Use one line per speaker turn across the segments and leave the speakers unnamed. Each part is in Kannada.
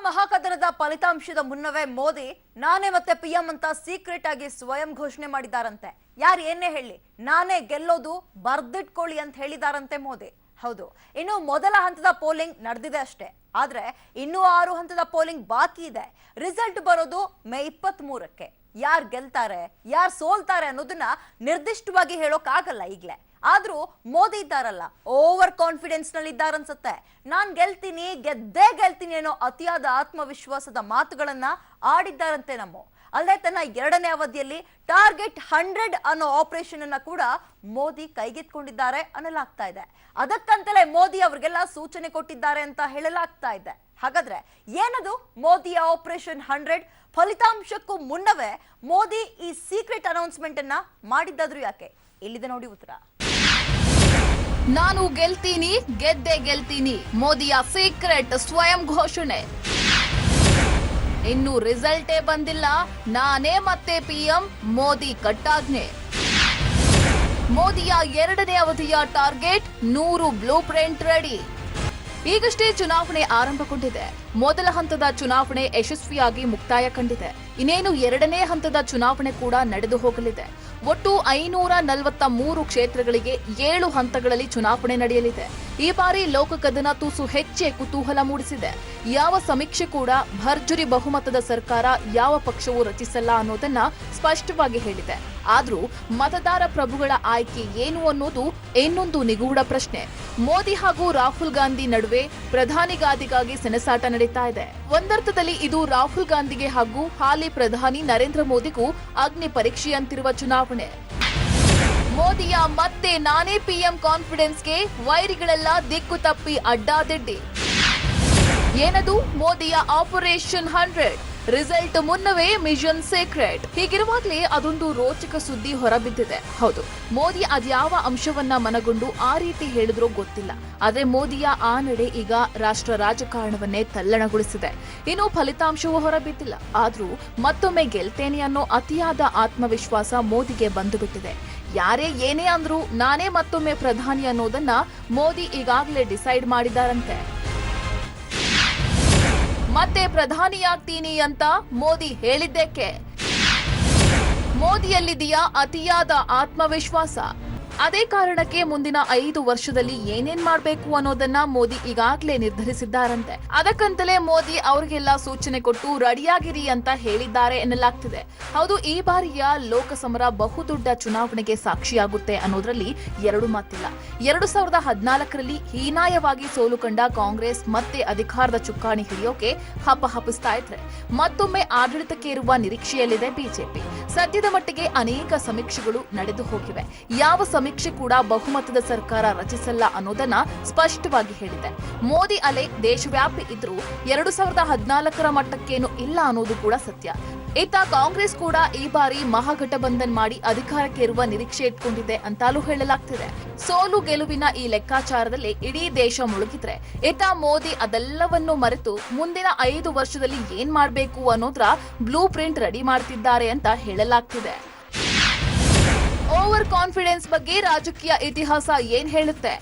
ಮಹಾಕದನದ ಫಲಿತಾಂಶದ ಮುನ್ನವೇ ಮೋದಿ ನಾನೇ ಮತ್ತೆ ಪಿಎಂ ಅಂತ ಸೀಕ್ರೆಟ್ ಆಗಿ ಸ್ವಯಂ ಘೋಷಣೆ ಮಾಡಿದಾರಂತೆ. ಯಾರು ಏನೇ ಹೇಳಿ ನಾನೇ ಗೆಲ್ಲೋದು ಬರ್ದಿಟ್ಕೊಳ್ಳಿ ಅಂತ ಹೇಳಿದಾರಂತೆ ಮೋದಿ. ಹೌದು, ಇನ್ನು ಮೊದಲ ಹಂತದ ಪೋಲಿಂಗ್ ನಡೆದಿದೆ ಅಷ್ಟೇ. ಆದ್ರೆ ಇನ್ನೂ 6 ಹಂತದ ಪೋಲಿಂಗ್ ಬಾಕಿ ಇದೆ. ರಿಸಲ್ಟ್ ಬರೋದು ಮೇ 23ಕ್ಕೆ. ಯಾರು ಗೆಲ್ತಾರೆ ಯಾರು ಸೋಲ್ತಾರೆ ಅನ್ನೋದನ್ನ ನಿರ್ದಿಷ್ಟವಾಗಿ ಹೇಳೋಕ್ಕಾಗಲ್ಲ ಈಗಲೇ. ಆದ್ರೂ ಮೋದಿ ಇದ್ದಾರಲ್ಲ, ಓವರ್ ಕಾನ್ಫಿಡೆನ್ಸ್ ನಲ್ಲಿ ಇದ್ದಾರನ್ಸುತ್ತೆ. ನಾನ್ ಗೆದ್ದೇ ಗೆಲ್ತೀನಿ ಅನ್ನೋ ಅತಿಯಾದ ಆತ್ಮವಿಶ್ವಾಸದ ಮಾತುಗಳನ್ನ ಆಡಿದ್ದಾರಂತೆ ಅಲ್ಲದೆ ತನ್ನ 2ನೇ ಅವಧಿಯಲ್ಲಿ ಟಾರ್ಗೆಟ್ 100 ಅನ್ನೋ ಆಪರೇಷನ್ ಅನ್ನ ಕೂಡ ಮೋದಿ ಕೈಗೆತ್ತಿಕೊಂಡಿದ್ದಾರೆ ಅನ್ನಲಾಗ್ತಾ ಇದೆ. ಅದಕ್ಕಂತಲೇ ಮೋದಿ ಅವರಿಗೆಲ್ಲ ಸೂಚನೆ ಕೊಟ್ಟಿದ್ದಾರೆ ಅಂತ ಹೇಳಲಾಗ್ತಾ ಇದೆ. ಹಾಗಾದ್ರೆ ಏನದು ಮೋದಿಯ ಆಪರೇಷನ್ 100? ಫಲಿತಾಂಶಕ್ಕೂ ಮುನ್ನವೇ ಮೋದಿ ಈ ಸೀಕ್ರೆಟ್ ಅನೌನ್ಸ್ಮೆಂಟ್ ಅನ್ನ ಮಾಡಿದ್ದಾದ್ರು ಯಾಕೆ? ಇಲ್ಲಿದೆ ನೋಡಿ ಉತ್ತರ.
ನಾನು ಗೆದ್ದೇ ಗೆಲ್ತೀನಿ, ಮೋದಿಯ ಸೀಕ್ರೆಟ್ ಸ್ವಯಂ ಘೋಷಣೆ. ಇನ್ನು ರಿಸಲ್ಟೇ ಬಂದಿಲ್ಲ, ನಾನೇ ಮತ್ತೆ ಪಿಎಂ, ಮೋದಿ ಕಟ್ಟಾಜ್ಞೆ. ಮೋದಿಯ 2ನೇ ಅವಧಿಯ ಟಾರ್ಗೆಟ್ 100 ಬ್ಲೂ ಪ್ರಿಂಟ್ ರೆಡಿ. ಈಗಷ್ಟೇ ಚುನಾವಣೆ ಆರಂಭಗೊಂಡಿದೆ. ಮೊದಲ ಹಂತದ ಚುನಾವಣೆ ಯಶಸ್ವಿಯಾಗಿ ಮುಕ್ತಾಯ ಕಂಡಿದೆ. ಇನ್ನೇನು 2ನೇ ಹಂತದ ಚುನಾವಣೆ ಕೂಡ ನಡೆದು ಹೋಗಲಿದೆ. ಒಟ್ಟು 543 ಕ್ಷೇತ್ರಗಳಿಗೆ 7 ಹಂತಗಳಲ್ಲಿ ಚುನಾವಣೆ ನಡೆಯಲಿದೆ. ಈ ಬಾರಿ ಲೋಕಕದನ ತುಸು ಹೆಚ್ಚೇ ಕುತೂಹಲ ಮೂಡಿಸಿದೆ. ಯಾವ ಸಮೀಕ್ಷೆ ಕೂಡ ಭರ್ಜರಿ ಬಹುಮತದ ಸರ್ಕಾರ ಯಾವ ಪಕ್ಷವೂ ರಚಿಸಲ್ಲ ಅನ್ನೋದನ್ನ ಸ್ಪಷ್ಟವಾಗಿ ಹೇಳಿದೆ. ಆದ್ರೂ ಮತದಾರ ಪ್ರಭುಗಳ ಆಯ್ಕೆ ಏನು ಅನ್ನೋದು ಇನ್ನೊಂದು ನಿಗೂಢ ಪ್ರಶ್ನೆ. ಮೋದಿ ಹಾಗೂ ರಾಹುಲ್ ಗಾಂಧಿ ನಡುವೆ ಪ್ರಧಾನಿ ಗಾದಿಗಾಗಿ ಸೆಣಸಾಟ ನಡೀತಾ ಇದೆ. ಒಂದರ್ಥದಲ್ಲಿ ಇದು ರಾಹುಲ್ ಗಾಂಧಿಗೆ ಹಾಗೂ ಹಾಲಿ ಪ್ರಧಾನಿ ನರೇಂದ್ರ ಮೋದಿಗೂ ಅಗ್ನಿ ಪರೀಕ್ಷೆಯಂತಿರುವ ಚುನಾವಣೆ. ಮೋದಿಯ ಮತ್ತೆ ನಾನೇ ಪಿಎಂ ಕಾನ್ಫಿಡೆನ್ಸ್ಗೆ ವೈರಿಗಳೆಲ್ಲ ದಿಕ್ಕು ತಪ್ಪಿ ಅಡ್ಡಾದಿಡ್ಡಿ. ಏನದು ಮೋದಿಯ ಆಪರೇಷನ್ 100? ರಿಸಲ್ಟ್ ಮುನ್ನವೇ ಮಿಷನ್ ಸೀಕ್ರೆಟ್. ಹೀಗಿರುವಾಗಲೇ ಅದೊಂದು ರೋಚಕ ಸುದ್ದಿ ಹೊರಬಿದ್ದಿದೆ. ಹೌದು, ಮೋದಿ ಅದ್ಯಾವ ಅಂಶವನ್ನ ಮನಗೊಂಡು ಆ ರೀತಿ ಹೇಳಿದ್ರೋ ಗೊತ್ತಿಲ್ಲ. ಆದ್ರೆ ಮೋದಿಯ ಆ ನಡೆ ಈಗ ರಾಷ್ಟ್ರ ರಾಜಕಾರಣವನ್ನೇ ತಲ್ಲಣಗೊಳಿಸಿದೆ. ಇನ್ನು ಫಲಿತಾಂಶವೂ ಹೊರಬಿದ್ದಿಲ್ಲ. ಆದ್ರೂ ಮತ್ತೊಮ್ಮೆ ಗೆಲ್ತೇನೆ ಅನ್ನೋ ಅತಿಯಾದ ಆತ್ಮವಿಶ್ವಾಸ ಮೋದಿಗೆ ಬಂದು ಬಿಟ್ಟಿದೆ. ಯಾರೇ ಏನೇ ಅಂದ್ರೂ ನಾನೇ ಮತ್ತೊಮ್ಮೆ ಪ್ರಧಾನಿ ಅನ್ನೋದನ್ನ ಮೋದಿ ಈಗಾಗಲೇ ಡಿಸೈಡ್ ಮಾಡಿದಾರಂತೆ. ಮತ್ತೆ ಪ್ರಧಾನಿಯಾಗ್ತೀನಿ ಅಂತ ಮೋದಿ ಹೇಳಿದ್ದಕ್ಕೆ ಮೋದಿಯಲ್ಲಿದೆಯಾ ಅತಿಯಾದ ಆತ್ಮವಿಶ್ವಾಸ? ಅದೇ ಕಾರಣಕ್ಕೆ ಮುಂದಿನ 5 ವರ್ಷದಲ್ಲಿ ಏನೇನ್ ಮಾಡಬೇಕು ಅನ್ನೋದನ್ನ ಮೋದಿ ಈಗಾಗಲೇ ನಿರ್ಧರಿಸಿದ್ದಾರಂತೆ. ಅದಕ್ಕಂತಲೇ ಮೋದಿ ಅವರಿಗೆಲ್ಲ ಸೂಚನೆ ಕೊಟ್ಟು ರೆಡಿಯಾಗಿರಿ ಅಂತ ಹೇಳಿದ್ದಾರೆ ಎನ್ನಲಾಗ್ತಿದೆ. ಹೌದು, ಈ ಬಾರಿಯ ಲೋಕಸಮರ ಬಹುದೊಡ್ಡ ಚುನಾವಣೆಗೆ ಸಾಕ್ಷಿಯಾಗುತ್ತೆ ಅನ್ನೋದ್ರಲ್ಲಿ 2 ಮಾತಿಲ್ಲ. 2014ರಲ್ಲಿ ಹೀನಾಯವಾಗಿ ಸೋಲು ಕಂಡ ಕಾಂಗ್ರೆಸ್ ಮತ್ತೆ ಅಧಿಕಾರದ ಚುಕ್ಕಾಣಿ ಹಿಡಿಯೋಕೆ ಹಪಹಪಿಸ್ತಾ ಇದ್ರೆ ಮತ್ತೊಮ್ಮೆ ಆಡಳಿತಕ್ಕೆ ಇರುವ ನಿರೀಕ್ಷೆಯಲ್ಲಿದೆ ಬಿಜೆಪಿ. ಸದ್ಯದ ಮಟ್ಟಿಗೆ ಅನೇಕ ಸಮೀಕ್ಷೆಗಳು ನಡೆದು ಹೋಗಿವೆ. ಯಾವ ಸಮೀಕ್ಷೆ ಕೂಡ ಬಹುಮತದ ಸರ್ಕಾರ ರಚಿಸಲ್ಲ ಅನ್ನೋದನ್ನ ಸ್ಪಷ್ಟವಾಗಿ ಹೇಳಿದೆ. ಮೋದಿ ಅಲೆ ದೇಶವ್ಯಾಪಿ ಇದ್ರೂ 2014ರ ಮಟ್ಟಕ್ಕೇನು ಇಲ್ಲ ಅನ್ನೋದು ಕೂಡ ಸತ್ಯ. ಇತ್ತ ಕಾಂಗ್ರೆಸ್ ಕೂಡ ಈ ಬಾರಿ ಮಹಾಗಠಬಂಧನ್ ಮಾಡಿ ಅಧಿಕಾರಕ್ಕೆ ಇರುವ ನಿರೀಕ್ಷೆ ಇಟ್ಕೊಂಡಿದೆ ಅಂತಾಲೂ ಹೇಳಲಾಗ್ತಿದೆ. ಸೋಲು ಗೆಲುವಿನ ಈ ಲೆಕ್ಕಾಚಾರದಲ್ಲಿ ಇಡೀ ದೇಶ ಮುಳುಗಿದ್ರೆ ಇತ್ತ ಮೋದಿ ಅದೆಲ್ಲವನ್ನೂ ಮರೆತು ಮುಂದಿನ 5 ವರ್ಷದಲ್ಲಿ ಏನ್ ಮಾಡಬೇಕು ಅನ್ನೋದ್ರ ಬ್ಲೂ ಪ್ರಿಂಟ್ ರೆಡಿ ಮಾಡ್ತಿದ್ದಾರೆ ಅಂತ ಹೇಳಲಾಗ್ತಿದೆ. ಓವರ್ ಕಾನ್ಫಿಡೆನ್ಸ್ ಬಗ್ಗೆ ರಾಜಕೀಯ ಇತಿಹಾಸ ಏನ್ ಹೇಳುತ್ತೆ?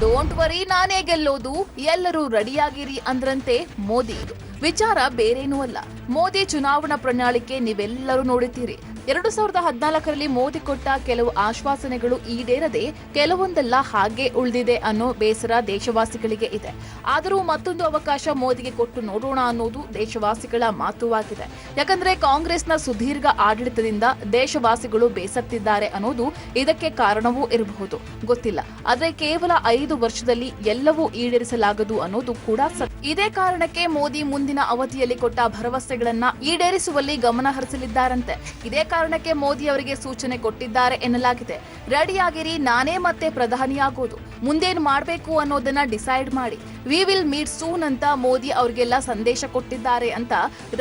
ಡೋಂಟ್ ವರಿ, ನಾನೇ ಗೆಲ್ಲೋದು, ಎಲ್ಲರೂ ರೆಡಿಯಾಗಿರಿ ಅಂದ್ರಂತೆ ಮೋದಿ. ವಿಚಾರ ಬೇರೇನೂ ಅಲ್ಲ. ಮೋದಿ ಚುನಾವಣಾ ಪ್ರಣಾಳಿಕೆ ನೀವೆಲ್ಲರೂ ನೋಡುತ್ತೀರಿ. 2014ರಲ್ಲಿ ಮೋದಿ ಕೊಟ್ಟ ಕೆಲವು ಆಶ್ವಾಸನೆಗಳು ಈಡೇರದೆ ಕೆಲವೊಂದೆಲ್ಲ ಹಾಗೆ ಉಳಿದಿದೆ ಅನ್ನೋ ಬೇಸರ ದೇಶವಾಸಿಗಳಿಗೆ ಇದೆ. ಆದರೂ ಮತ್ತೊಂದು ಅವಕಾಶ ಮೋದಿಗೆ ಕೊಟ್ಟು ನೋಡೋಣ ಅನ್ನೋದು ದೇಶವಾಸಿಗಳ ಮಾತುವಾಗಿದೆ. ಯಾಕಂದ್ರೆ ಕಾಂಗ್ರೆಸ್ನ ಸುದೀರ್ಘ ಆಡಳಿತದಿಂದ ದೇಶವಾಸಿಗಳು ಬೇಸತ್ತಿದ್ದಾರೆ ಅನ್ನೋದು ಇದಕ್ಕೆ ಕಾರಣವೂ ಇರಬಹುದು, ಗೊತ್ತಿಲ್ಲ. ಆದ್ರೆ ಕೇವಲ 5 ವರ್ಷದಲ್ಲಿ ಎಲ್ಲವೂ ಈಡೇರಿಸಲಾಗದು ಅನ್ನೋದು ಕೂಡ ಸತ್ಯ. ಇದೇ ಕಾರಣಕ್ಕೆ ಮೋದಿ ಮುಂದಿನ ಅವಧಿಯಲ್ಲಿ ಕೊಟ್ಟ ಭರವಸೆಗಳನ್ನ ಈಡೇರಿಸುವಲ್ಲಿ ಗಮನ ಹರಿಸಲಿದ್ದಾರಂತೆ. ಇದೇ ಕಾರಣಕ್ಕೆ ಮೋದಿ ಅವರಿಗೆ ಸೂಚನೆ ಕೊಟ್ಟಿದ್ದಾರೆ ಎನ್ನಲಾಗಿದೆ. ರೆಡಿಯಾಗಿರಿ, ನಾನೇ ಮತ್ತೆ ಪ್ರಧಾನಿಯಾಗೋದು, ಮುಂದೇನು ಮಾಡಬೇಕು ಅನ್ನೋದನ್ನ ಡಿಸೈಡ್ ಮಾಡಿ, ವಿ ವಿಲ್ ಮೀಟ್ ಸೂನ್ ಅಂತ ಮೋದಿ ಅವರಿಗೆಲ್ಲ ಸಂದೇಶ ಕೊಟ್ಟಿದ್ದಾರೆ ಅಂತ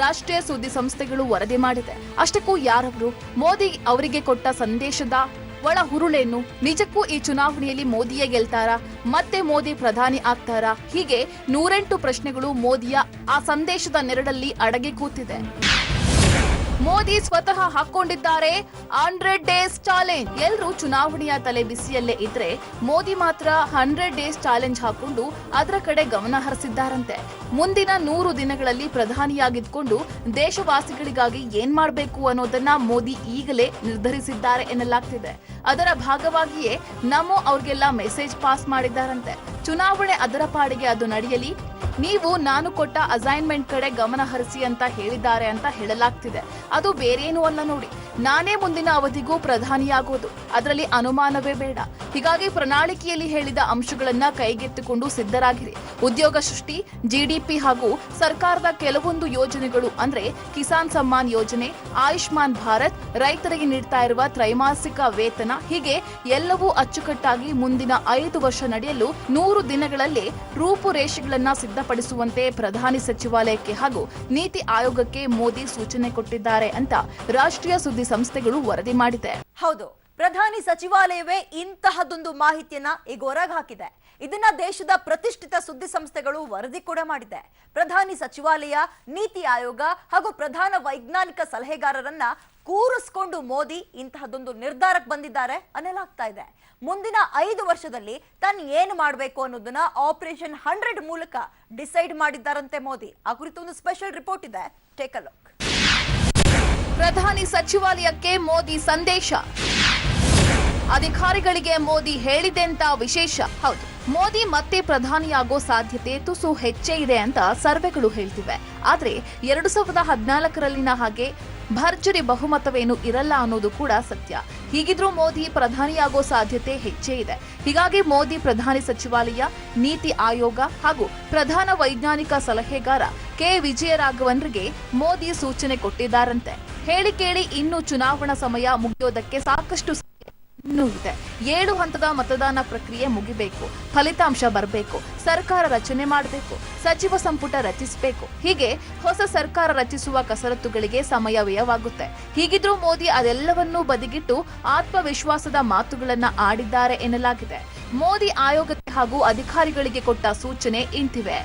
ರಾಷ್ಟ್ರೀಯ ಸುದ್ದಿ ಸಂಸ್ಥೆಗಳು ವರದಿ ಮಾಡಿದೆ. ಅಷ್ಟಕ್ಕೂ ಯಾರವರು? ಮೋದಿ ಅವರಿಗೆ ಕೊಟ್ಟ ಸಂದೇಶದ ಒಳ ಹುರುಳೇನು? ನಿಜಕ್ಕೂ ಈ ಚುನಾವಣೆಯಲ್ಲಿ ಮೋದಿಯೇ ಗೆಲ್ತಾರಾ? ಮತ್ತೆ ಮೋದಿ ಪ್ರಧಾನಿ ಆಗ್ತಾರಾ? ಹೀಗೆ 108 ಪ್ರಶ್ನೆಗಳು ಮೋದಿಯ ಆ ಸಂದೇಶದ ನೆರಳಲ್ಲಿ ಅಡಗಿ ಕೂತಿದೆ. ಮೋದಿ ಸ್ವತಃ ಹಾಕೊಂಡಿದ್ದಾರೆ 100 ಡೇಸ್ ಚಾಲೆಂಜ್. ಎಲ್ಲರೂ ಚುನಾವಣೆಯ ತಲೆ ಬಿಸಿಯಲ್ಲೇ ಇದ್ರೆ ಮೋದಿ ಮಾತ್ರ 100 ಡೇಸ್ ಚಾಲೆಂಜ್ ಹಾಕೊಂಡು ಅದರ ಕಡೆ ಗಮನ ಹರಿಸಿದ್ದಾರಂತೆ. ಮುಂದಿನ 100 ದಿನಗಳಲ್ಲಿ ಪ್ರಧಾನಿಯಾಗಿದ್ದುಕೊಂಡು ದೇಶವಾಸಿಗಳಿಗಾಗಿ ಏನ್ ಮಾಡಬೇಕು ಅನ್ನೋದನ್ನ ಮೋದಿ ಈಗಲೇ ನಿರ್ಧರಿಸಿದ್ದಾರೆ ಎನ್ನಲಾಗ್ತಿದೆ. ಅದರ ಭಾಗವಾಗಿಯೇ ನಮೋ ಅವ್ರಿಗೆಲ್ಲ ಮೆಸೇಜ್ ಪಾಸ್ ಮಾಡಿದ್ದಾರಂತೆ. ಚುನಾವಣೆ ಅದರ ಪಾಡಿಗೆ ಅದು ನಡೆಯಲಿ, ನೀವು ನಾನು ಕೊಟ್ಟ ಅಸೈನ್ಮೆಂಟ್ ಕಡೆ ಗಮನ ಹರಿಸಿ ಅಂತ ಹೇಳಿದ್ದಾರೆ ಅಂತ ಹೇಳಲಾಗ್ತಿದೆ. ಅದು ಬೇರೇನೂ ಅಲ್ಲ ನೋಡಿ, ನಾನೇ ಮುಂದಿನ ಅವಧಿಗೂ ಪ್ರಧಾನಿಯಾಗೋದು, ಅದರಲ್ಲಿ ಅನುಮಾನವೇ ಬೇಡ. ಹೀಗಾಗಿ ಪ್ರಣಾಳಿಕೆಯಲ್ಲಿ ಹೇಳಿದ ಅಂಶಗಳನ್ನ ಕೈಗೆತ್ತಿಕೊಂಡು ಸಿದ್ಧರಾಗಿರಿ. ಉದ್ಯೋಗ ಸೃಷ್ಟಿ, ಜಿಡಿಪಿ ಹಾಗೂ ಸರ್ಕಾರದ ಕೆಲವೊಂದು ಯೋಜನೆಗಳು ಅಂದ್ರೆ ಕಿಸಾನ್ ಸಮ್ಮಾನ್ ಯೋಜನೆ, ಆಯುಷ್ಮಾನ್ ಭಾರತ್, ರೈತರಿಗೆ ನೀಡ್ತಾ ಇರುವ ತ್ರೈಮಾಸಿಕ ವೇತನ, ಹೀಗೆ ಎಲ್ಲವೂ ಅಚ್ಚುಕಟ್ಟಾಗಿ ಮುಂದಿನ 5 ವರ್ಷ ನಡೆಯಲು 100 ದಿನಗಳಲ್ಲಿ ರೂಪುರೇಷೆಗಳನ್ನ ಸಿದ್ಧಪಡಿಸುವಂತೆ ಪ್ರಧಾನಿ ಸಚಿವಾಲಯಕ್ಕೆ ಹಾಗೂ ನೀತಿ ಆಯೋಗಕ್ಕೆ ಮೋದಿ ಸೂಚನೆ ಕೊಟ್ಟಿದ್ದಾರೆ ಅಂತ ರಾಷ್ಟ್ರೀಯ ಸುದ್ದಿ ಸಂಸ್ಥೆಗಳು ವರದಿ ಮಾಡಿದೆ.
ಹೌದು, ಪ್ರಧಾನಿ ಸಚಿವಾಲಯವೇ ಇಂತಹದೊಂದು ಮಾಹಿತಿಯನ್ನ ಈಗ ಹೊರಗೆ ಹಾಕಿದೆ. ಇದನ್ನ ದೇಶದ ಪ್ರತಿಷ್ಠಿತ ಸುದ್ದಿ ಸಂಸ್ಥೆಗಳು ವರದಿ ಕೂಡ ಮಾಡಿದೆ. ಪ್ರಧಾನಿ ಸಚಿವಾಲಯ, ನೀತಿ ಆಯೋಗ ಹಾಗೂ ಪ್ರಧಾನ ವೈಜ್ಞಾನಿಕ ಸಲಹೆಗಾರರನ್ನ ಕೂರಿಸಿಕೊಂಡು ಮೋದಿ ಇಂತಹದೊಂದು ನಿರ್ಧಾರಕ್ಕೆ ಬಂದಿದ್ದಾರೆ ಅನ್ನಲಾಗ್ತಾ ಇದೆ. ಮುಂದಿನ 5 ವರ್ಷದಲ್ಲಿ ತಾನು ಏನು ಮಾಡಬೇಕು ಅನ್ನೋದನ್ನ ಆಪರೇಷನ್ 100 ಮೂಲಕ ಡಿಸೈಡ್ ಮಾಡಿದ್ದಾರಂತೆ ಮೋದಿ. ಆ ಕುರಿತು ಒಂದು ಸ್ಪೆಷಲ್ ರಿಪೋರ್ಟ್ ಇದೆ, ಟೇಕ್ ಅ ಲುಕ್.
ಪ್ರಧಾನಿ ಸಚಿವಾಲಯಕ್ಕೆ ಮೋದಿ ಸಂದೇಶ. ಅಧಿಕಾರಿಗಳಿಗೆ ಮೋದಿ ಹೇಳಿದೆಂತ ವಿಶೇಷ. ಹೌದು, ಮೋದಿ ಮತ್ತೆ ಪ್ರಧಾನಿಯಾಗೋ ಸಾಧ್ಯತೆ ತುಸು ಹೆಚ್ಚೇ ಇದೆ ಅಂತ ಸರ್ವೆಗಳು ಹೇಳ್ತಿವೆ. ಆದ್ರೆ 2014ರಲ್ಲಿನ ಹಾಗೆ ಭರ್ಜರಿ ಬಹುಮತವೇನು ಇರಲ್ಲ ಅನ್ನೋದು ಕೂಡ ಸತ್ಯ. ಹೀಗಿದ್ರೂ ಮೋದಿ ಪ್ರಧಾನಿಯಾಗೋ ಸಾಧ್ಯತೆ ಹೆಚ್ಚೇ ಇದೆ. ಹೀಗಾಗಿ ಮೋದಿ ಪ್ರಧಾನಿ ಸಚಿವಾಲಯ, ನೀತಿ ಆಯೋಗ ಹಾಗೂ ಪ್ರಧಾನ ವೈಜ್ಞಾನಿಕ ಸಲಹೆಗಾರ ಕೆ ವಿಜಯರಾಘವನ್ರಿಗೆ ಮೋದಿ ಸೂಚನೆ ಕೊಟ್ಟಿದ್ದಾರಂತೆ. ಹೇಳಿ ಕೇಳಿ ಇನ್ನು ಚುನಾವಣಾ ಸಮಯ ಮುಗಿಯೋದಕ್ಕೆ ಸಾಕಷ್ಟು ಇನ್ನೂ ಇದೆ. 7 ಹಂತದ ಮತದಾನ ಪ್ರಕ್ರಿಯೆ ಮುಗಿಬೇಕು, ಫಲಿತಾಂಶ ಬರಬೇಕು, ಸರ್ಕಾರ ರಚನೆ ಮಾಡಬೇಕು, ಸಚಿವ ಸಂಪುಟ ರಚಿಸಬೇಕು. ಹೀಗೆ ಹೊಸ ಸರ್ಕಾರ ರಚಿಸುವ ಕಸರತ್ತುಗಳಿಗೆ ಸಮಯ ವ್ಯಯವಾಗುತ್ತೆ. ಹೀಗಿದ್ರೂ ಮೋದಿ ಅದೆಲ್ಲವನ್ನೂ ಬದಿಗಿಟ್ಟು ಆತ್ಮವಿಶ್ವಾಸದ ಮಾತುಗಳನ್ನ ಆಡಿದ್ದಾರೆ ಎನ್ನಲಾಗಿದೆ. ಮೋದಿ ಆಯೋಗಕ್ಕೆ ಹಾಗೂ ಅಧಿಕಾರಿಗಳಿಗೆ ಕೊಟ್ಟ ಸೂಚನೆ ಇಂತಿವೆ.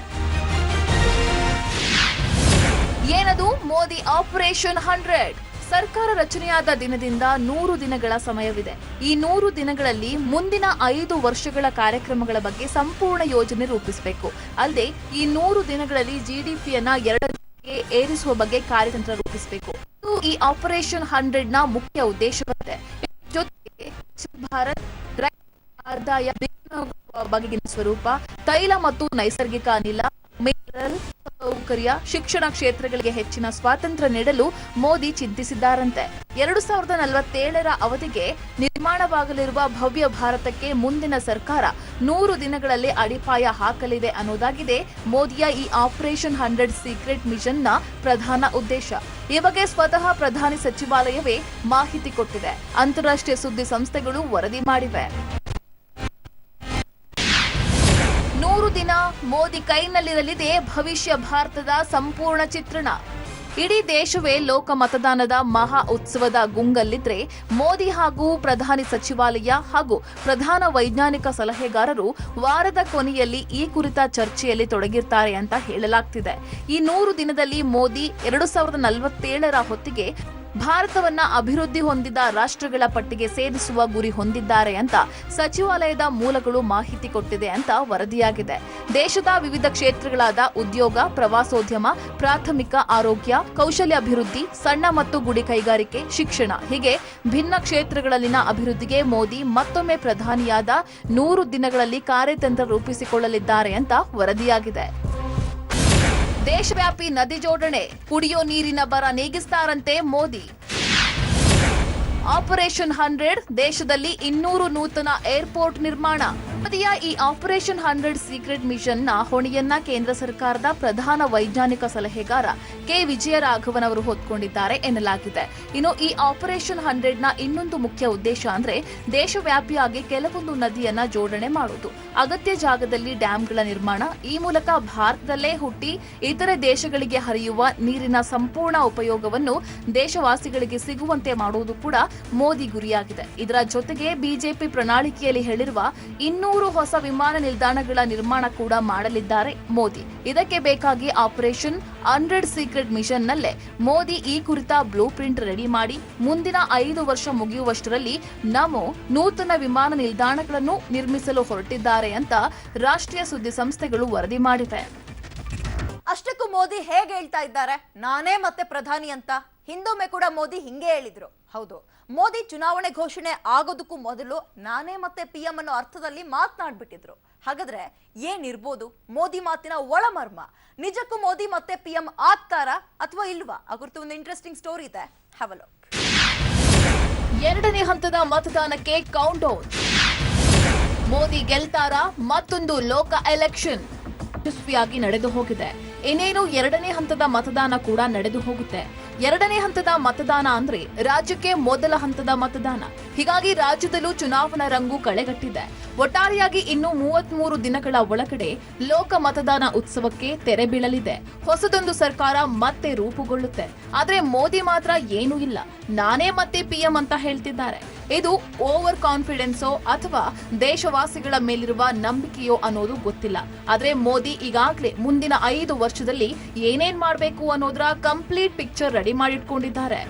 ಏನದು ಮೋದಿ ಆಪರೇಷನ್ 100? ಸರ್ಕಾರ ರಚನೆಯಾದ ದಿನದಿಂದ 100 ದಿನಗಳ ಸಮಯವಿದೆ. ಈ 100 ದಿನಗಳಲ್ಲಿ ಮುಂದಿನ 5 ವರ್ಷಗಳ ಕಾರ್ಯಕ್ರಮಗಳ ಬಗ್ಗೆ ಸಂಪೂರ್ಣ ಯೋಜನೆ ರೂಪಿಸಬೇಕು. ಅಲ್ಲದೆ ಈ 100 ದಿನಗಳಲ್ಲಿ ಜಿಡಿಪಿಯನ್ನ 2ಕ್ಕೆ ಏರಿಸುವ ಬಗ್ಗೆ ಕಾರ್ಯತಂತ್ರ ರೂಪಿಸಬೇಕು. ಇದು ಈ ಆಪರೇಷನ್ 100ನ ಮುಖ್ಯ ಉದ್ದೇಶವಾಗಿದೆ. ಜೊತೆಗೆ ಭಾರತ್ ಆದಾಯ ಬಗೆಗಿನ ಸ್ವರೂಪ, ತೈಲ ಮತ್ತು ನೈಸರ್ಗಿಕ ಅನಿಲ, ಮಿನರಲ್ ಸೌಕರ್ಯ, ಶಿಕ್ಷಣ ಕ್ಷೇತ್ರಗಳಿಗೆ ಹೆಚ್ಚಿನ ಸ್ವಾತಂತ್ರ್ಯ ನೀಡಲು ಮೋದಿ ಚಿಂತಿಸಿದ್ದಾರಂತೆ. 2047ರ ಅವಧಿಗೆ ನಿರ್ಮಾಣವಾಗಲಿರುವ ಭವ್ಯ ಭಾರತಕ್ಕೆ ಮುಂದಿನ ಸರ್ಕಾರ 100 ದಿನಗಳಲ್ಲಿ ಅಡಿಪಾಯ ಹಾಕಲಿದೆ ಅನ್ನೋದಾಗಿದೆ ಮೋದಿಯ ಈ ಆಪರೇಷನ್ 100 ಸೀಕ್ರೆಟ್ ಮಿಷನ್ನ ಪ್ರಧಾನ ಉದ್ದೇಶ. ಈ ಬಗ್ಗೆ ಸ್ವತಃ ಪ್ರಧಾನಿ ಸಚಿವಾಲಯವೇ ಮಾಹಿತಿ ಕೊಟ್ಟಿದೆ. ಅಂತಾರಾಷ್ಟ್ರೀಯ ಸುದ್ದಿ ಸಂಸ್ಥೆಗಳು ವರದಿ ಮಾಡಿವೆ. 100 ದಿನ ಮೋದಿ ಕೈನಲ್ಲಿರಲಿದೆ ಭವಿಷ್ಯ ಭಾರತದ ಸಂಪೂರ್ಣ ಚಿತ್ರಣ. ಇಡೀ ದೇಶವೇ ಲೋಕ ಮತದಾನದ ಮಹಾ ಉತ್ಸವದ ಗುಂಗಲ್ಲಿದ್ರೆ ಮೋದಿ ಹಾಗೂ ಪ್ರಧಾನಿ ಸಚಿವಾಲಯ ಹಾಗೂ ಪ್ರಧಾನ ವೈಜ್ಞಾನಿಕ ಸಲಹೆಗಾರರು ವಾರದ ಕೊನೆಯಲ್ಲಿ ಈ ಕುರಿತ ಚರ್ಚೆಯಲ್ಲಿ ತೊಡಗಿರ್ತಾರೆ ಅಂತ ಹೇಳಲಾಗ್ತಿದೆ. ಈ 100 ದಿನದಲ್ಲಿ ಮೋದಿ 2047ರ ಹೊತ್ತಿಗೆ ಭಾರತವನ್ನ ಅಭಿವೃದ್ಧಿ ಹೊಂದಿದ ರಾಷ್ಟ್ರಗಳ ಪಟ್ಟಿಗೆ ಸೇರಿಸುವ ಗುರಿ ಹೊಂದಿದ್ದಾರೆ ಅಂತ ಸಚಿವಾಲಯದ ಮೂಲಗಳು ಮಾಹಿತಿ ಕೊಟ್ಟಿದೆ ಅಂತ ವರದಿಯಾಗಿದೆ. ದೇಶದ ವಿವಿಧ ಕ್ಷೇತ್ರಗಳಾದ ಉದ್ಯೋಗ, ಪ್ರವಾಸೋದ್ಯಮ, ಪ್ರಾಥಮಿಕ ಆರೋಗ್ಯ, ಕೌಶಲ್ಯಾಭಿವೃದ್ಧಿ, ಸಣ್ಣ ಮತ್ತು ಗುಡಿ ಕೈಗಾರಿಕೆ, ಶಿಕ್ಷಣ ಹೀಗೆ ಭಿನ್ನ ಕ್ಷೇತ್ರಗಳಲ್ಲಿನ ಅಭಿವೃದ್ಧಿಗೆ ಮೋದಿ ಮತ್ತೊಮ್ಮೆ ಪ್ರಧಾನಿಯಾದ 100 ದಿನಗಳಲ್ಲಿ ಕಾರ್ಯತಂತ್ರ ರೂಪಿಸಿಕೊಳ್ಳಲಿದ್ದಾರೆ ಅಂತ ವರದಿಯಾಗಿದೆ. ದೇಶವ್ಯಾಪಿ ನದಿ ಜೋಡಣೆ, ಕುಡಿಯೋ ನೀರಿನ ಬರ ನೀಗಿಸ್ತಾರಂತೆ ಮೋದಿ. ಆಪರೇಷನ್ 100 ದೇಶದಲ್ಲಿ 200 ನೂತನ ಏರ್ಪೋರ್ಟ್ ನಿರ್ಮಾಣ. ಮೋದಿಯ ಈ ಆಪರೇಷನ್ 100 ಸೀಕ್ರೆಟ್ ಮಿಷನ್ನ ಹೊಣೆಯನ್ನ ಕೇಂದ್ರ ಸರ್ಕಾರದ ಪ್ರಧಾನ ವೈಜ್ಞಾನಿಕ ಸಲಹೆಗಾರ ಕೆ ವಿಜಯರಾಘವನ್ ಅವರು ಹೊತ್ಕೊಂಡಿದ್ದಾರೆ ಎನ್ನಲಾಗಿದೆ. ಇನ್ನು ಈ ಆಪರೇಷನ್ 100ನ ಇನ್ನೊಂದು ಮುಖ್ಯ ಉದ್ದೇಶ ಅಂದ್ರೆ ದೇಶವ್ಯಾಪಿಯಾಗಿ ಕೆಲವೊಂದು ನದಿಯನ್ನ ಜೋಡಣೆ ಮಾಡುವುದು, ಅಗತ್ಯ ಜಾಗದಲ್ಲಿ ಡ್ಯಾಂಗಳ ನಿರ್ಮಾಣ, ಈ ಮೂಲಕ ಭಾರತದಲ್ಲೇ ಹುಟ್ಟಿ ಇತರೆ ದೇಶಗಳಿಗೆ ಹರಿಯುವ ನೀರಿನ ಸಂಪೂರ್ಣ ಉಪಯೋಗವನ್ನು ದೇಶವಾಸಿಗಳಿಗೆ ಸಿಗುವಂತೆ ಮಾಡುವುದು ಕೂಡ ಮೋದಿ ಗುರಿಯಾಗಿದೆ. ಇದರ ಜೊತೆಗೆ ಬಿಜೆಪಿ ಪ್ರಣಾಳಿಕೆಯಲ್ಲಿ ಹೇಳಿರುವ 200 ಹೊಸ ವಿಮಾನ ನಿಲ್ದಾಣಗಳ ನಿರ್ಮಾಣ ಕೂಡ ಮಾಡಲಿದ್ದಾರೆ ಮೋದಿ. ಇದಕ್ಕೆ ಬೇಕಾಗಿ ಆಪರೇಷನ್ 100 ಸೀಕ್ರೆಟ್ ಮಿಷನ್ ನಲ್ಲೇ ಮೋದಿ ಈ ಕುರಿತ ಬ್ಲೂ ಪ್ರಿಂಟ್ ರೆಡಿ ಮಾಡಿ ಮುಂದಿನ 5 ವರ್ಷ ಮುಗಿಯುವಷ್ಟರಲ್ಲಿ ನಮೋ ನೂತನ ವಿಮಾನ ನಿಲ್ದಾಣಗಳನ್ನು ನಿರ್ಮಿಸಲು ಹೊರಟಿದ್ದಾರೆ ಅಂತ ರಾಷ್ಟ್ರೀಯ ಸುದ್ದಿ ಸಂಸ್ಥೆಗಳು ವರದಿ ಮಾಡಿವೆ.
ಮೋದಿ ಹೇಗೆ ಹೇಳ್ತಾ ಇದ್ದಾರೆ, ನಾನೇ ಮತ್ತೆ ಪ್ರಧಾನಿ ಅಂತ. ಹಿಂದೊಮ್ಮೆ ಕೂಡ ಮೋದಿ ಹಿಂಗೆ ಹೇಳಿದ್ರು. ಹೌದು, ಮೋದಿ ಚುನಾವಣೆ ಘೋಷಣೆ ಆಗೋದಕ್ಕೂ ಮೊದಲು ನಾನೇ ಮತ್ತೆ PM ಅನ್ನೋ ಅರ್ಥದಲ್ಲಿ ಮಾತನಾಡ್ಬಿಟ್ಟಿದ್ರು. ಹಾಗಾದ್ರೆ ಏನಿರ್ಬೋದು ಮೋದಿ ಮಾತಿನ ಒಳಮರ್ಮ? ನಿಜಕ್ಕೂ ಮೋದಿ ಮತ್ತೆ PM ಆಗ್ತಾರಾ ಅಥವಾ ಇಲ್ವಾ? ಆ ಕುರಿತು ಒಂದು ಇಂಟ್ರೆಸ್ಟಿಂಗ್ ಸ್ಟೋರಿ ಇದೆ, ಹ್ಯಾವ್ ಅ ಲುಕ್.
ಎರಡನೇ ಹಂತದ ಮತದಾನಕ್ಕೆ ಕೌಂಟ್ ಡೌನ್. ಮೋದಿ ಗೆಲ್ತಾರಾ? ಮತ್ತೊಂದು ಲೋಕ ಎಲೆಕ್ಷನ್ ಯಶಸ್ವಿಯಾಗಿ ನಡೆದು ಹೋಗಿದೆ. ಇನ್ನೇನು ಎರಡನೇ ಹಂತದ ಮತದಾನ ಕೂಡ ನಡೆದು ಹೋಗುತ್ತೆ. ಎರಡನೇ ಹಂತದ ಮತದಾನ ಅಂದ್ರೆ ರಾಜ್ಯಕ್ಕೆ ಮೊದಲ ಹಂತದ ಮತದಾನ. ಹೀಗಾಗಿ ರಾಜ್ಯದಲ್ಲೂ ಚುನಾವಣಾ ರಂಗು ಕಳೆಗಟ್ಟಿದೆ. ಒಟ್ಟಾರೆಯಾಗಿ ಇನ್ನು 33 ದಿನಗಳ ಒಳಗಡೆ ಲೋಕ ಮತದಾನ ಉತ್ಸವಕ್ಕೆ ತೆರೆ ಬೀಳಲಿದೆ. ಹೊಸದೊಂದು ಸರ್ಕಾರ ಮತ್ತೆ ರೂಪುಗೊಳ್ಳುತ್ತೆ. ಆದ್ರೆ ಮೋದಿ ಮಾತ್ರ ಏನೂ ಇಲ್ಲ, ನಾನೇ ಮತ್ತೆ PM ಅಂತ ಹೇಳ್ತಿದ್ದಾರೆ. ಇದು ಓವರ್ ಕಾನ್ಫಿಡೆನ್ಸೋ ಅಥವಾ ದೇಶವಾಸಿಗಳ ಮೇಲಿರುವ ನಂಬಿಕೆಯೋ ಅನ್ನೋದು ಗೊತ್ತಿಲ್ಲ. ಆದ್ರೆ ಮೋದಿ ಈಗಾಗಲೇ ಮುಂದಿನ 5 ವರ್ಷದಲ್ಲಿ ಏನೇನ್ ಮಾಡಬೇಕು ಅನ್ನೋದರ ಕಂಪ್ಲೀಟ್ ಪಿಕ್ಚರ್ ರೆಡಿ ಮಾಡಿಟ್ಕೊಂಡಿದ್ದಾರೆ.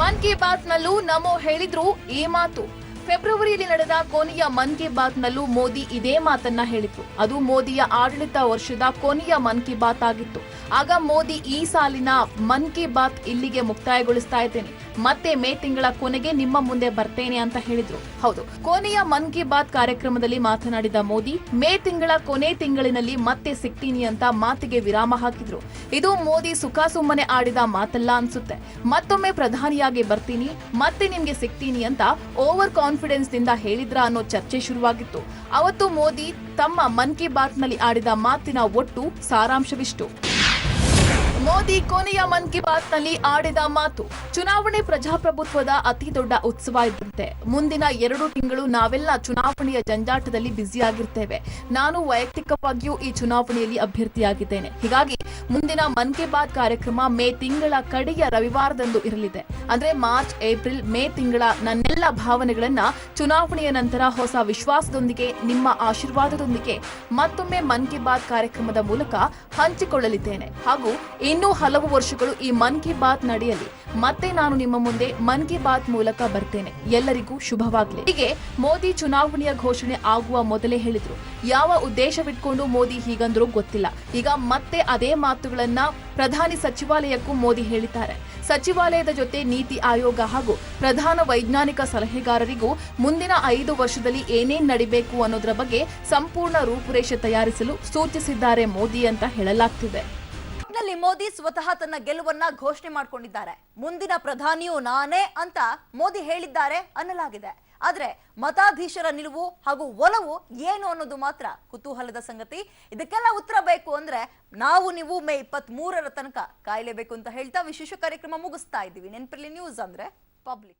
ಮನ್ ಕಿ ಬಾತ್ ನಲ್ಲೂ ನಮೋ ಹೇಳಿದ್ರು ಈ ಮಾತು. ಫೆಬ್ರವರಿಯಲ್ಲಿ ನಡೆದ ಕೊನೆಯ ಮನ್ ಕಿ ಬಾತ್ ನಲ್ಲೂ ಮೋದಿ ಇದೇ ಮಾತನ್ನ ಹೇಳಿದ್ರು. ಅದು ಮೋದಿಯ ಆಡಳಿತ ವರ್ಷದ ಕೊನೆಯ ಮನ್ ಕಿ ಬಾತ್ ಆಗಿತ್ತು. ಆಗ ಮೋದಿ ಈ ಸಾಲಿನ ಮನ್ ಕಿ ಬಾತ್ ಇಲ್ಲಿಗೆ ಮುಕ್ತಾಯಗೊಳಿಸ್ತಾ ಇದ್ದೇನೆ, ಮತ್ತೆ ಮೇ ತಿಂಗಳ ಕೊನೆಗೆ ನಿಮ್ಮ ಮುಂದೆ ಬರ್ತೇನೆ ಅಂತ ಹೇಳಿದ್ರು. ಹೌದು, ಕೊನೆಯ ಮನ್ ಕಿ ಬಾತ್ ಕಾರ್ಯಕ್ರಮದಲ್ಲಿ ಮಾತನಾಡಿದ ಮೋದಿ ಮೇ ತಿಂಗಳ ಕೊನೆ ತಿಂಗಳಿನಲ್ಲಿ ಮತ್ತೆ ಸಿಗ್ತೀನಿ ಅಂತ ಮಾತಿಗೆ ವಿರಾಮ ಹಾಕಿದ್ರು. ಇದು ಮೋದಿ ಸುಖ ಸುಮ್ಮನೆ ಆಡಿದ ಮಾತಲ್ಲ ಅನ್ಸುತ್ತೆ. ಮತ್ತೊಮ್ಮೆ ಪ್ರಧಾನಿಯಾಗಿ ಬರ್ತೀನಿ, ಮತ್ತೆ ನಿಮ್ಗೆ ಸಿಗ್ತೀನಿ ಅಂತ ಓವರ್ ಕಾನ್ಫಿಡೆನ್ಸ್ ನಿಂದ ಹೇಳಿದ್ರ ಅನ್ನೋ ಚರ್ಚೆ ಶುರುವಾಗಿತ್ತು. ಅವತ್ತು ಮೋದಿ ತಮ್ಮ ಮನ್ ಕಿ ಬಾತ್ ನಲ್ಲಿ ಆಡಿದ ಮಾತಿನ ಒಟ್ಟು ಸಾರಾಂಶವಿಷ್ಟು. ಮೋದಿ ಕೊನೆಯ ಮನ್ ಕಿ ಬಾತ್ ನಲ್ಲಿ ಆಡಿದ ಮಾತು: ಚುನಾವಣೆ ಪ್ರಜಾಪ್ರಭುತ್ವದ ಅತಿ ದೊಡ್ಡ ಉತ್ಸವ ಇದ್ದಂತೆ. ಮುಂದಿನ 2 ತಿಂಗಳು ನಾವೆಲ್ಲ ಚುನಾವಣೆಯ ಜಂಜಾಟದಲ್ಲಿ ಬ್ಯುಸಿಯಾಗಿರ್ತೇವೆ. ನಾನು ವೈಯಕ್ತಿಕವಾಗಿಯೂ ಈ ಚುನಾವಣೆಯಲ್ಲಿ ಅಭ್ಯರ್ಥಿಯಾಗಿದ್ದೇನೆ. ಹೀಗಾಗಿ ಮುಂದಿನ ಮನ್ ಕಿ ಬಾತ್ ಕಾರ್ಯಕ್ರಮ ಮೇ ತಿಂಗಳ ಕಡೆಯ ರವಿವಾರದಂದು ಇರಲಿದೆ. ಅಂದ್ರೆ ಮಾರ್ಚ್, ಏಪ್ರಿಲ್, ಮೇ ತಿಂಗಳ ನನ್ನೆಲ್ಲ ಭಾವನೆಗಳನ್ನ ಚುನಾವಣೆಯ ನಂತರ ಹೊಸ ವಿಶ್ವಾಸದೊಂದಿಗೆ, ನಿಮ್ಮ ಆಶೀರ್ವಾದದೊಂದಿಗೆ ಮತ್ತೊಮ್ಮೆ ಮನ್ ಕಿ ಬಾತ್ ಕಾರ್ಯಕ್ರಮದ ಮೂಲಕ ಹಂಚಿಕೊಳ್ಳಲಿದ್ದೇನೆ. ಹಾಗೂ ಇನ್ನೂ ಹಲವು ವರ್ಷಗಳು ಈ ಮನ್ ಕಿ ಬಾತ್ ನಡೆಯಲಿ. ಮತ್ತೆ ನಾನು ನಿಮ್ಮ ಮುಂದೆ ಮನ್ ಕಿ ಬಾತ್ ಮೂಲಕ ಬರ್ತೇನೆ. ಎಲ್ಲರಿಗೂ ಶುಭವಾಗಲಿ. ಹೀಗೆ ಮೋದಿ ಚುನಾವಣೆಯ ಘೋಷಣೆ ಆಗುವ ಮೊದಲೇ ಹೇಳಿದ್ರು. ಯಾವ ಉದ್ದೇಶವಿಟ್ಕೊಂಡು ಮೋದಿ ಹೀಗಂದ್ರೂ ಗೊತ್ತಿಲ್ಲ. ಈಗ ಮತ್ತೆ ಅದೇ ಮಾತುಗಳನ್ನ ಪ್ರಧಾನಿ ಸಚಿವಾಲಯಕ್ಕೂ ಮೋದಿ ಹೇಳಿದ್ದಾರೆ. ಸಚಿವಾಲಯದ ಜೊತೆ ನೀತಿ ಆಯೋಗ ಹಾಗೂ ಪ್ರಧಾನ ವೈಜ್ಞಾನಿಕ ಸಲಹೆಗಾರರಿಗೂ ಮುಂದಿನ 5 ವರ್ಷದಲ್ಲಿ ಏನೇನ್ ನಡಿಬೇಕು ಅನ್ನೋದರ ಬಗ್ಗೆ ಸಂಪೂರ್ಣ ರೂಪುರೇಷೆ ತಯಾರಿಸಲು ಸೂಚಿಸಿದ್ದಾರೆ ಮೋದಿ ಅಂತ ಹೇಳಲಾಗ್ತಿದೆ.
ನಲ್ಲಿ ಮೋದಿ ಸ್ವತಃ ತನ್ನ ಗೆಲುವನ್ನ ಘೋಷಣೆ ಮಾಡಿಕೊಂಡಿದ್ದಾರೆ. ಮುಂದಿನ ಪ್ರಧಾನಿಯೂ ನಾನೇ ಅಂತ ಮೋದಿ ಹೇಳಿದ್ದಾರೆ ಅನ್ನಲಾಗಿದೆ. ಆದ್ರೆ ಮತಾಧೀಶರ ನಿಲುವು ಹಾಗೂ ಒಲವು ಏನು ಅನ್ನೋದು ಮಾತ್ರ ಕುತೂಹಲದ ಸಂಗತಿ. ಇದಕ್ಕೆಲ್ಲ ಉತ್ತರ ಬೇಕು ಅಂದ್ರೆ ನೀವು ಮೇ 23ರ ತನಕ ಕಾಯಲೇಬೇಕು ಅಂತ ಹೇಳ್ತಾ ವಿಶೇಷ ಕಾರ್ಯಕ್ರಮ ಮುಗಿಸ್ತಾ ಇದ್ದೀವಿ. ನೆನಪಿರ್ಲಿ, ನ್ಯೂಸ್ ಅಂದ್ರೆ ಪಬ್ಲಿಕ್.